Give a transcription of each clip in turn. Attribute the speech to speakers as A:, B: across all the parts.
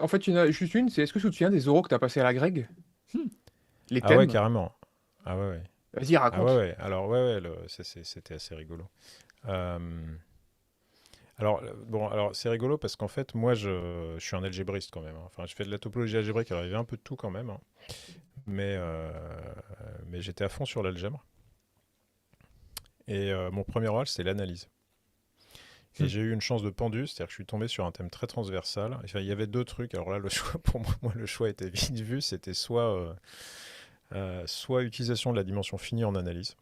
A: En fait, il y en a juste une, c'est est-ce que tu te souviens des oraux que t'as passé à la Greg?
B: Hmm.
A: Les
C: Ah ouais,
A: thèmes?
C: carrément. Ah ouais, ouais.
A: Vas-y,
C: Ah ouais,
A: raconte.
C: ouais. Alors, ouais, ouais, c'était assez rigolo. Euh, alors c'est rigolo parce qu'en fait, moi, je suis un algébriste quand même, hein. Enfin, je fais de la topologie algébrique, alors il y avait un peu de tout quand même, hein. Mais, euh, mais j'étais à fond sur l'algèbre. Et mon premier oral, c'était l'analyse. Et
B: Hmm.
C: j'ai eu une chance de pendu, c'est-à-dire que je suis tombé sur un thème très transversal. Enfin, il y avait deux trucs. Alors là, le choix, pour moi, le choix était vite vu. C'était soit utilisation de la dimension finie en analyse,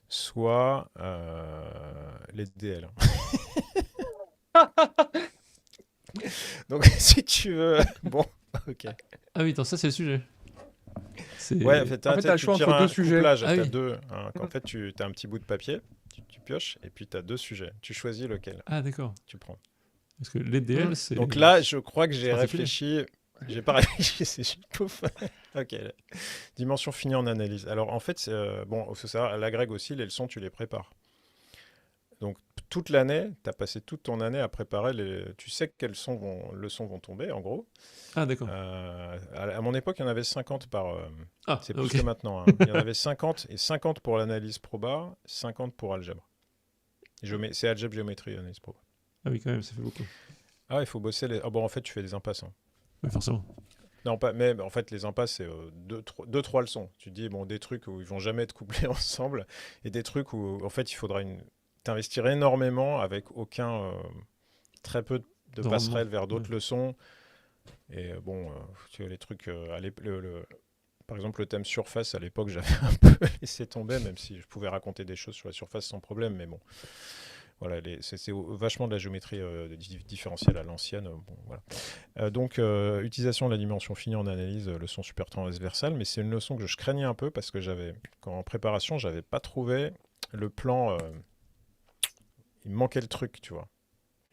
C: soit les DL. Donc, si tu veux. Bon, ok.
B: Ah oui, attends, ça c'est le sujet.
C: Ouais, en
B: C'est.
C: fait,
A: En fait, t'as le
C: tu
A: choix
C: tires
A: entre deux
C: un
A: sujets.
C: couplage,
B: Ah
C: tu as
B: oui.
C: deux. En fait, tu as un petit bout de papier, tu pioches, et puis tu as deux sujets. Tu choisis lequel
B: Ah d'accord.
C: tu prends.
B: Parce que l'EDL,
A: Hmm.
B: c'est
C: Donc là, je crois que
B: c'est
C: j'ai
B: particulier.
C: réfléchi. J'ai pas réfléchi, c'est juste pouf. Ok. Dimension finie en analyse. Alors en fait, bon, faut savoir, à l'agrég aussi, les leçons, tu les prépares. Donc toute l'année, tu as passé toute ton année à préparer les. Tu sais quelles leçons vont tomber, en gros.
B: Ah d'accord.
C: À mon époque, il y en avait 50 par.
B: Ah
C: C'est plus
B: ok.
C: que maintenant, hein. Il y en avait 50 et 50 pour l'analyse proba, 50 pour algèbre. C'est algèbre, géométrie, analyse proba.
B: Ah oui, quand même, ça fait beaucoup.
C: Ah, il faut bosser les. Ah bon, en fait, tu fais des impasses, hein.
B: Oui, forcément.
C: Non, pas, mais en fait, les impasses, c'est deux, trois leçons. Tu dis, bon, des trucs où ils vont jamais être couplés ensemble et des trucs où, en fait, il faudra t'investir énormément avec très peu de
B: De rendement.
C: passerelles vers
B: Ouais.
C: d'autres leçons. Et bon, tu vois, les trucs, par exemple, le thème surface, à l'époque, j'avais un peu laissé tomber, même si je pouvais raconter des choses sur la surface sans problème. Mais bon, voilà, c'est vachement de la géométrie différentielle à l'ancienne. Bon, voilà. Donc, utilisation de la dimension finie en analyse, leçon super transversale, mais c'est une leçon que je craignais un peu parce que en préparation, j'avais pas trouvé le plan. Il me manquait le truc, tu vois.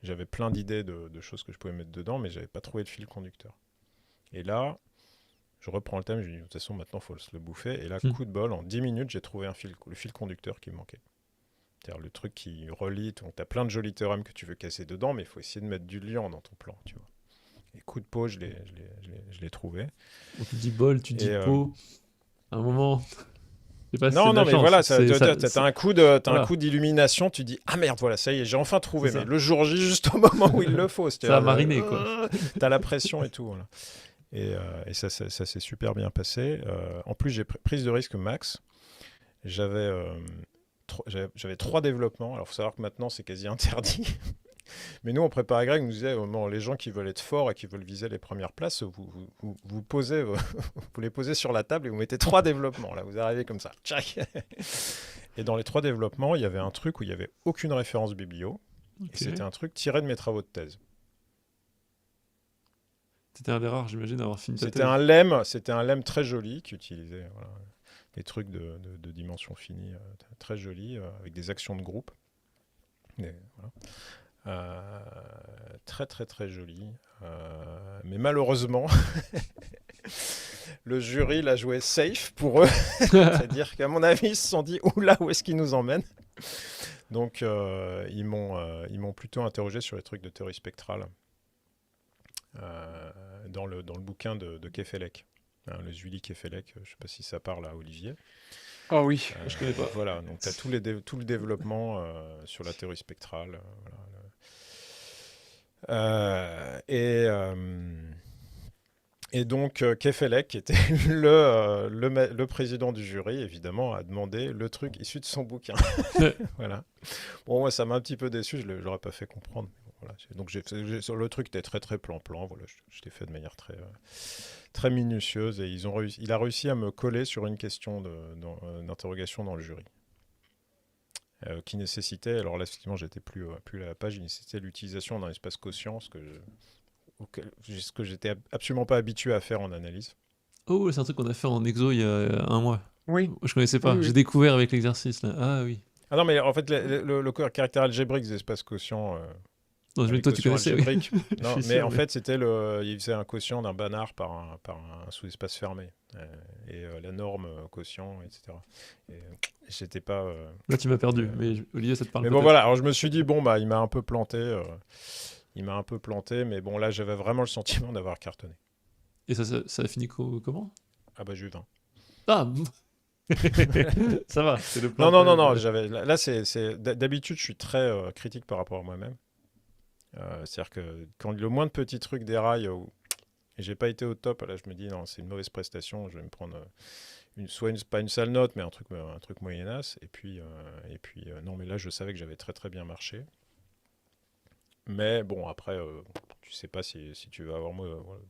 C: J'avais plein d'idées de choses que je pouvais mettre dedans, mais j'avais pas trouvé le fil conducteur. Et là, je reprends le thème, je dis de toute façon, maintenant, il faut se le bouffer. Et là,
B: Hmm.
C: coup de bol, en 10 minutes, j'ai trouvé le fil conducteur qui me manquait. C'est-à-dire le truc qui relie. Tu as plein de jolis théorèmes que tu veux casser dedans, mais il faut essayer de mettre du lien dans ton plan, tu vois. Et coup de peau, je l'ai trouvé.
B: Bon, tu dis bol, tu dis
C: Et
B: pot. À un moment, je sais pas si c'est
C: non,
B: de la
C: non, mais
B: chance.
C: voilà,
B: C'est ça.
C: t'as un
B: Voilà,
C: coup d'illumination, tu dis ah merde, voilà, ça y est, j'ai enfin
B: c'est
C: trouvé. Mais
B: ça.
C: le jour J, juste au moment où il le faut,
B: Ça a
C: c'est-à-dire,
B: mariné quoi.
C: t'as la pression et tout. Voilà. Et ça s'est super bien passé. En plus, j'ai prise de risque max. J'avais j'avais trois développements. Alors, il faut savoir que maintenant, c'est quasi interdit. Mais nous, on préparait Greg, on nous disait bon, les gens qui veulent être forts et qui veulent viser les premières places, vous posez, vous les posez sur la table et vous mettez trois développements. Là, vous arrivez comme ça. Tchac. Et dans les trois développements, il y avait un truc où il n'y avait aucune référence biblio. Et
B: Ok.
C: c'était un truc tiré de mes travaux de thèse.
B: C'était un des rares, j'imagine, d'avoir fini ta
C: C'était
B: thèse.
C: un lemme très joli qui utilisait voilà, des trucs de dimension finie très jolis avec des actions de groupe. Et, voilà. Très très très joli. Mais malheureusement, le jury l'a joué safe pour eux. C'est-à-dire qu'à mon avis, ils se sont dit oula, où est-ce qu'ils nous emmènent. Donc ils m'ont plutôt interrogé sur les trucs de théorie spectrale dans le bouquin de Kefelec. Hein, le Zwilly Kefelec, je ne sais pas si ça parle à Olivier.
A: Oh oui.
B: Je connais pas.
C: Voilà, donc tu as tout le développement sur la théorie spectrale. Voilà. Euh, et, euh, et donc, Kefelec, qui était le président du jury, évidemment, a demandé le truc issu de son bouquin. Voilà. Bon, moi, ça m'a un petit peu déçu, je ne l'aurais pas fait comprendre. Voilà. Donc, sur le truc était très, très plan-plan. Voilà, je l'ai fait de manière très, très minutieuse et il a réussi à me coller sur une question d'interrogation dans le jury. Qui nécessitait, alors là, effectivement, j'étais plus à la page, il nécessitait l'utilisation d'un espace quotient, ce que j'étais absolument pas habitué à faire en analyse.
B: Oh, c'est un truc qu'on a fait en exo il y a un mois.
A: Oui.
B: Je connaissais
A: Oui,
B: pas. J'ai
A: oui.
B: découvert avec l'exercice là. Ah oui.
C: Ah non, mais en fait, le caractère algébrique des espaces quotients,
B: Non,
C: les
B: toi tu
C: quotients
B: connaissais, oui.
C: algébriques,
B: Je
C: non,
B: suis
C: mais
B: sûr,
C: en
B: mais.
C: fait, il faisait un quotient d'un banard par un sous-espace fermé. La norme quotient, etc. Et j'étais pas.
B: Là tu m'as perdu.
C: Euh,
B: Mais Olivier, ça te parle
C: Mais bon,
B: peut-être.
C: voilà, alors je me suis dit, bon, bah, il m'a un peu planté. il m'a un peu planté, mais bon, là, j'avais vraiment le sentiment d'avoir cartonné.
B: Et ça a fini comment?
C: Ah bah, j'ai eu 20.
B: Ah ça va, c'est le
C: Non, non, non,
B: plantage.
C: non, là, d'habitude, je suis très critique par rapport à moi-même. C'est-à-dire que quand le moins de petits trucs déraille, et j'ai pas été au top, là, je me dis, non, c'est une mauvaise prestation, je vais me prendre pas une sale note, mais un truc moyennasse. Non, mais là, je savais que j'avais très très bien marché. Mais bon, après, tu sais pas si tu vas avoir moi. Voilà.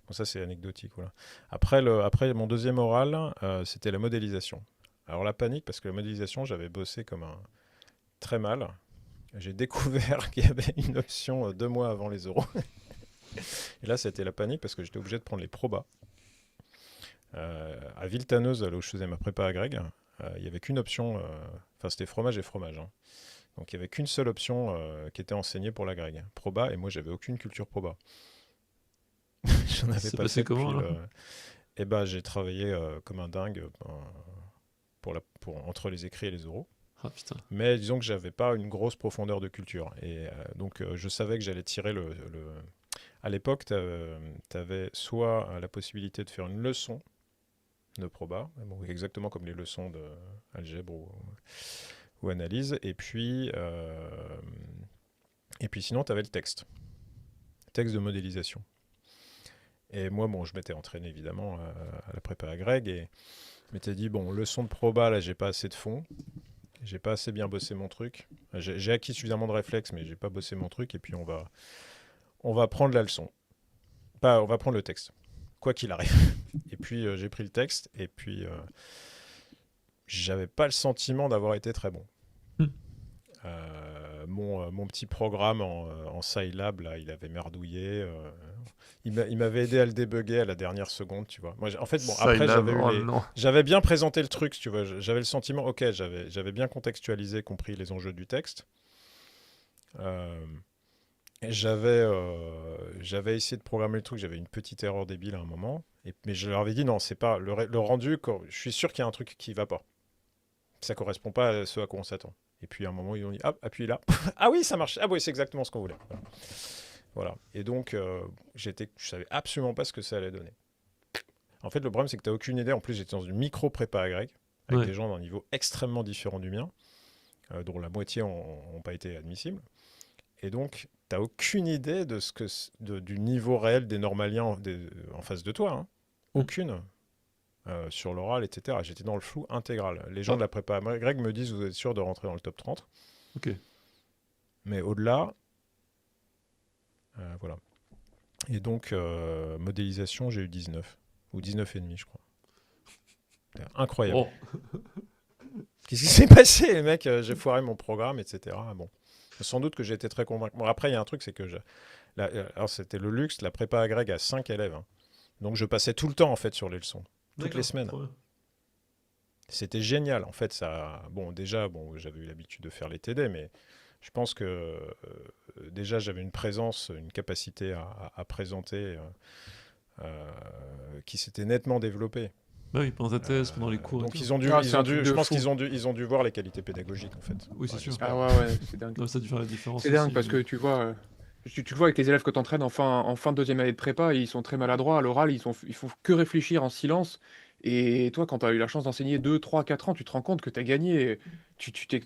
C: Bon, ça, c'est anecdotique. Voilà. Après mon deuxième oral, c'était la modélisation. Alors, la panique, parce que la modélisation, j'avais bossé très mal. J'ai découvert qu'il y avait une option 2 mois avant les oraux. Et là, c'était la panique parce que j'étais obligé de prendre les probas. À Villetaneuse, là où je faisais ma prépa à Greg, il n'y avait qu'une option. Enfin, c'était fromage et fromage. Hein. Donc, il n'y avait qu'une seule option qui était enseignée pour la Greg. Proba, et moi, j'avais aucune culture proba. J'en avais
B: C'est
C: pas
B: passé
C: fait
B: comment
C: depuis
B: alors?
C: Et ben, j'ai travaillé comme un dingue entre les écrits et les oraux.
B: Ah putain.
C: Mais disons que j'avais pas une grosse profondeur de culture. Et donc, je savais que j'allais tirer À l'époque, tu avais soit la possibilité de faire une leçon de proba, bon, exactement comme les leçons d'algèbre ou analyse, et puis sinon, tu avais le texte de modélisation. Et moi, bon, je m'étais entraîné évidemment à la prépa à Greg, et je m'étais dit, bon, leçon de proba, là, j'ai pas assez de fond, j'ai pas assez bien bossé mon truc, j'ai acquis suffisamment de réflexes, mais j'ai pas bossé mon truc, et puis on va prendre la leçon. On va prendre le texte, quoi qu'il arrive. Et puis j'ai pris le texte, et puis j'avais pas le sentiment d'avoir été très bon.
B: Hmm.
C: Mon petit programme en Scilab, là, il avait merdouillé. Il m'avait aidé à le débugger à la dernière seconde, tu vois. Moi, en fait, bon, après,
A: non.
C: j'avais bien présenté le truc, tu vois. J'avais le sentiment, ok, j'avais bien contextualisé, compris les enjeux du texte. J'avais essayé de programmer le truc, j'avais une petite erreur débile à un moment, mais je leur avais dit non, c'est pas le rendu, je suis sûr qu'il y a un truc qui va pas. Ça correspond pas à ce à quoi on s'attend. Et puis à un moment, ils ont dit hop, appuie là. Ah oui, ça marche. Ah oui, c'est exactement ce qu'on voulait. Voilà. Et donc, je savais absolument pas ce que ça allait donner. En fait, le problème, c'est que tu n'as aucune idée. En plus, j'étais dans une micro-prépa à grec, avec
B: Ouais.
C: des gens d'un niveau extrêmement différent du mien, dont la moitié n'ont pas été admissibles. Et donc, tu n'as aucune idée du niveau réel des normaliens en face de toi. Hein. Aucune. Sur l'oral, etc. J'étais dans le flou intégral. Les gens de la prépa Greg me disent, vous êtes sûr de rentrer dans le top 30 ?
B: Ok.
C: Mais au-delà, voilà. Et donc, modélisation, j'ai eu 19. Ou 19,5, je crois. C'était incroyable.
B: Oh.
C: Qu'est-ce qui s'est passé, les mecs J'ai foiré mon programme, etc. Bon. Sans doute que j'ai été très convaincu. Bon, après, il y a un truc, c'est que alors, c'était le luxe, la prépa à Greg a 5 élèves. Hein. Donc, je passais tout le temps, en fait, sur les leçons. Toutes les semaines. C'était génial. En fait, déjà, j'avais eu l'habitude de faire les TD, mais je pense que déjà, j'avais une présence, une capacité à présenter qui s'était nettement développée.
B: Bah oui, pendant ta thèse, pendant les cours.
C: Donc,
B: et tout.
C: je pense qu'ils ont dû voir les qualités pédagogiques, en fait.
B: Oui, c'est sûr.
C: j'espère.
A: Ah ouais, c'est dingue.
B: Non, ça a dû faire la différence.
A: C'est dingue
B: aussi,
A: parce que tu vois, tu le vois avec les élèves que tu entraînes en fin de deuxième année de prépa, ils sont très maladroits à l'oral, ils font que réfléchir en silence. Et toi, quand tu as eu la chance d'enseigner 2, 3, 4 ans, tu te rends compte que tu as gagné.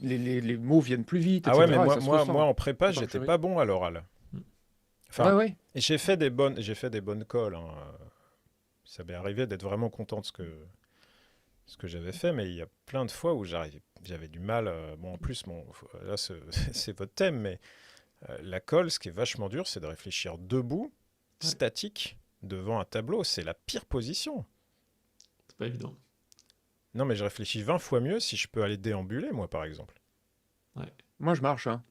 A: Les mots viennent plus vite,
C: Ah ouais, mais
A: etc. et ça se
C: moi
A: ressent.
C: en prépa,
A: Dans le
C: j'étais
A: jury.
C: pas bon à l'oral.
B: Mm.
C: Enfin,
A: Ouais.
C: et j'ai fait des bonnes colles. Hein. Ça m'est arrivé d'être vraiment content de ce que j'avais fait, mais il y a plein de fois où j'avais du mal. Bon, en plus, là, c'est votre thème, mais la colle, ce qui est vachement dur, c'est de réfléchir debout,
B: Ouais.
C: statique, devant un tableau. C'est la pire position.
B: C'est pas évident.
C: Non, mais je réfléchis 20 fois mieux si je peux aller déambuler, moi, par exemple.
A: Moi, je marche. Hein.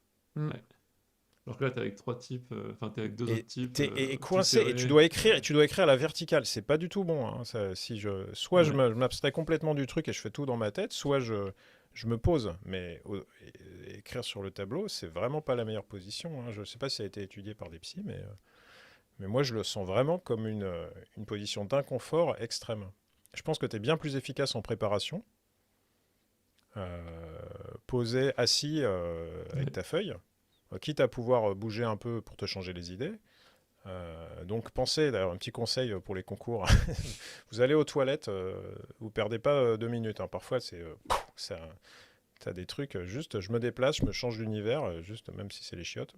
B: Alors que là, t'es avec 3 types, enfin, t'es avec 2 autres types.
C: T'es
B: tout
C: coincé et
B: serré.
C: tu dois écrire à la verticale. C'est pas du tout bon. Hein. Soit je
B: Ouais.
C: m'abstrais complètement du truc et je fais tout dans ma tête, soit je me pose. Mais écrire sur le tableau, c'est vraiment pas la meilleure position. Hein. Je sais pas si ça a été étudié par des psys, mais moi je le sens vraiment comme une position d'inconfort extrême. Je pense que tu es bien plus efficace en préparation, posé, assis avec ta feuille. quitte à pouvoir bouger un peu pour te changer les idées. Donc pensez, d'ailleurs, un petit conseil pour les concours. Vous allez aux toilettes, vous perdez pas 2 minutes, hein. Parfois, ça, t'as des trucs, juste je me déplace, je me change d'univers, juste même si c'est les chiottes,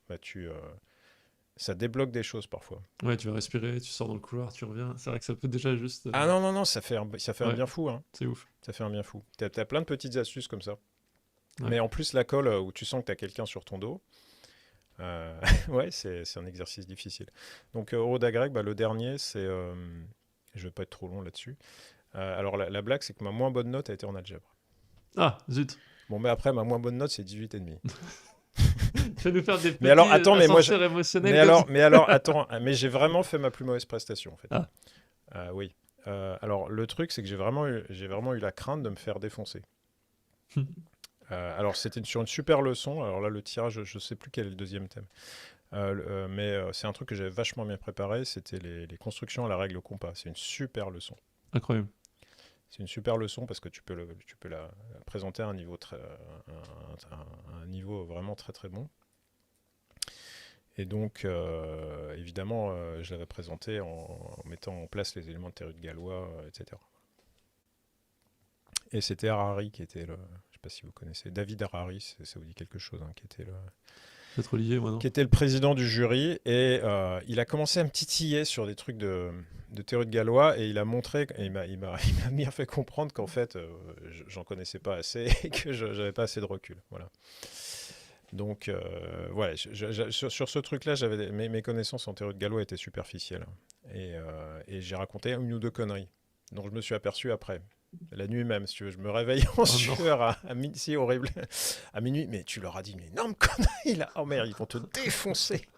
C: bah, ça débloque des choses parfois.
B: Ouais, tu vas respirer, tu sors dans le couloir, tu reviens. C'est vrai que ça peut déjà juste.
C: Ah non, non, non, ça fait un
B: Ouais.
C: bien fou, hein.
B: C'est ouf.
C: Ça fait un bien fou. T'as plein de petites astuces comme ça.
B: Ouais.
C: Mais en plus, la colle, où tu sens que t'as quelqu'un sur ton dos, ouais, c'est un exercice difficile. Donc, Eurodagreg, bah, le dernier, c'est... je vais pas être trop long là-dessus. Alors, la blague, c'est que ma moins bonne note a été en algèbre.
B: Ah, zut.
C: Bon, mais après, ma moins bonne note, c'est 18,5.
B: Tu vas nous faire des petits
C: Mais alors, attends, mais moi,
B: ascenseurs émotionnels comme ça.
C: mais alors, attends, mais j'ai vraiment fait ma plus mauvaise prestation, en fait.
B: Ah.
C: Oui. Alors, le truc, c'est que j'ai vraiment eu la crainte de me faire défoncer. Alors, c'était sur une super leçon. Alors là, le tirage, je ne sais plus quel est le deuxième thème. Mais c'est un truc que j'avais vachement bien préparé. C'était les constructions à la règle compas. C'est une super leçon.
B: Incroyable.
C: C'est une super leçon parce que tu peux la présenter à un niveau, un niveau vraiment très très bon. Et donc, évidemment, je l'avais présenté en mettant en place les éléments de théorie de Galois, etc. Et c'était Harari qui était le... Je ne sais pas si vous connaissez. David Harari, ça vous dit quelque chose, hein, qui était
B: C'est trop lié, moi, non?
C: qui était le président du jury. Et il a commencé à me titiller sur des trucs de théorie de Galois. Et il a montré, et il m'a bien fait comprendre qu'en fait, j'en connaissais pas assez et que je n'avais pas assez de recul. Voilà. Donc, voilà, sur ce truc-là, mes connaissances en théorie de Galois étaient superficielles. Et j'ai raconté une ou deux conneries dont je me suis aperçu après. La nuit même, si tu veux, je me réveille en sueur à minuit, c'est horrible. À minuit, mais tu leur as dit une énorme connerie là. Oh merde, ils vont te défoncer.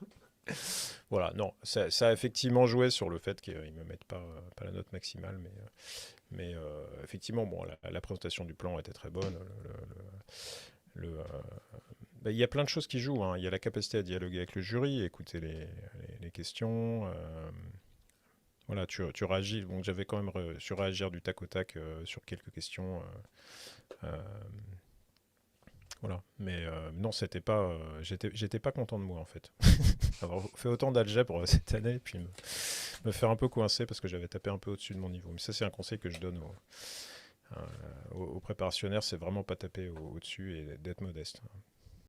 C: Voilà, non, ça a effectivement joué sur le fait qu'ils ne me mettent pas la note maximale, mais effectivement, bon, la présentation du plan était très bonne. Il y a plein de choses qui jouent, hein. Il y a la capacité à dialoguer avec le jury, écouter les questions. Voilà, tu réagis. Donc j'avais quand même su réagir du tac au tac sur quelques questions. Voilà. Mais non, c'était pas. J'étais pas content de moi en fait. Avoir fait autant d'algèbre cette année, puis me faire un peu coincer parce que j'avais tapé un peu au-dessus de mon niveau. Mais ça, c'est un conseil que je donne aux préparationnaires, c'est vraiment pas taper au-dessus et d'être modeste.